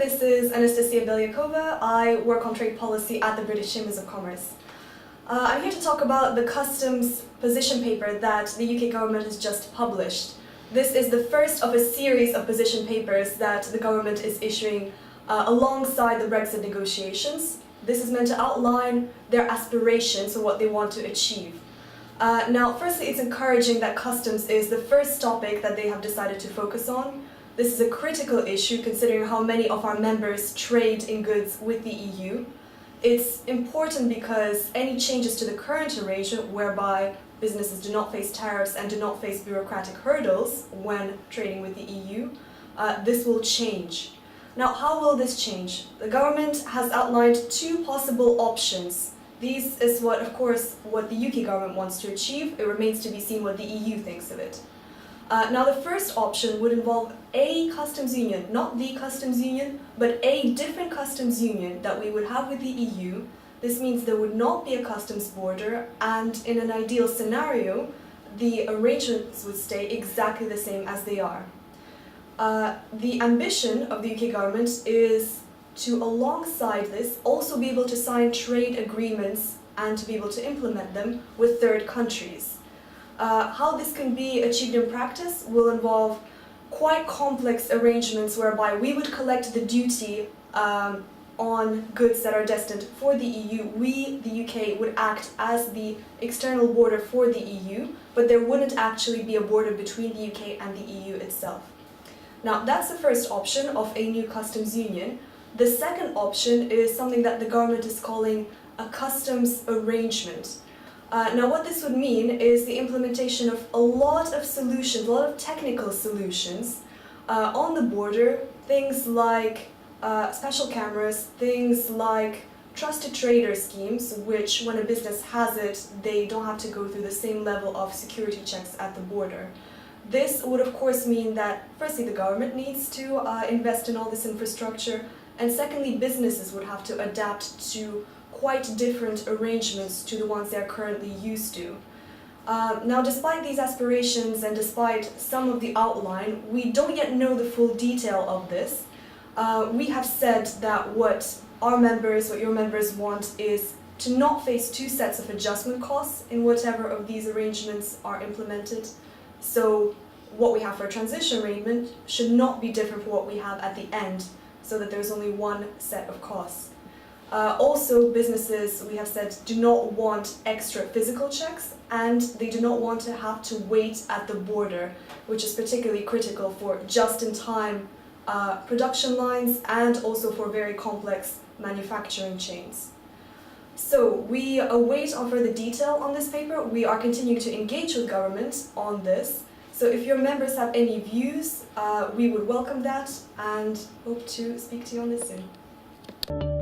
this is Anastassia Beliakova. I work on trade policy at the British Chambers of Commerce. I'm here to talk about the customs position paper that the UK government has just published. This is the first of a series of position papers that the government is issuing alongside the Brexit negotiations. This is meant to outline their aspirations for what they want to achieve. Now, firstly, it's encouraging that customs is the first topic that they have decided to focus on. This is a critical issue considering how many of our members trade in goods with the EU. It's important because any changes to the current arrangement whereby businesses do not face tariffs and do not face bureaucratic hurdles when trading with the EU, this will change. Now, how will this change? The government has outlined two possible options. These is what the UK government wants to achieve. It remains to be seen what the EU thinks of it. Now, the first option would involve a customs union, not the customs union, but a different customs union that we would have with the EU. This means there would not be a customs border, and in an ideal scenario, the arrangements would stay exactly the same as they are. The ambition of the UK government is to, alongside this, also be able to sign trade agreements and to be able to implement them with third countries. How this can be achieved in practice will involve quite complex arrangements whereby we would collect the duty on goods that are destined for the EU. We, the UK, would act as the external border for the EU, but there wouldn't actually be a border between the UK and the EU itself. Now, that's the first option of a new customs union. The second option is something that the government is calling a customs arrangement. Now, what this would mean is the implementation of a lot of solutions, a lot of technical solutions on the border, things like special cameras, things like trusted trader schemes, which when a business has it, they don't have to go through the same level of security checks at the border. This would of course mean that firstly the government needs to invest in all this infrastructure, and secondly businesses would have to adapt to quite different arrangements to the ones they're currently used to. Now, despite these aspirations and despite some of the outline, we don't yet know the full detail of this. We have said that what your members want is to not face two sets of adjustment costs in whatever of these arrangements are implemented. So what we have for a transition arrangement should not be different from what we have at the end, so that there's only one set of costs. Also, businesses, we have said, do not want extra physical checks, and they do not want to have to wait at the border, which is particularly critical for just-in-time production lines and also for very complex manufacturing chains. So we await on further detail on this paper. We are continuing to engage with government on this. So if your members have any views, we would welcome that and hope to speak to you on this soon.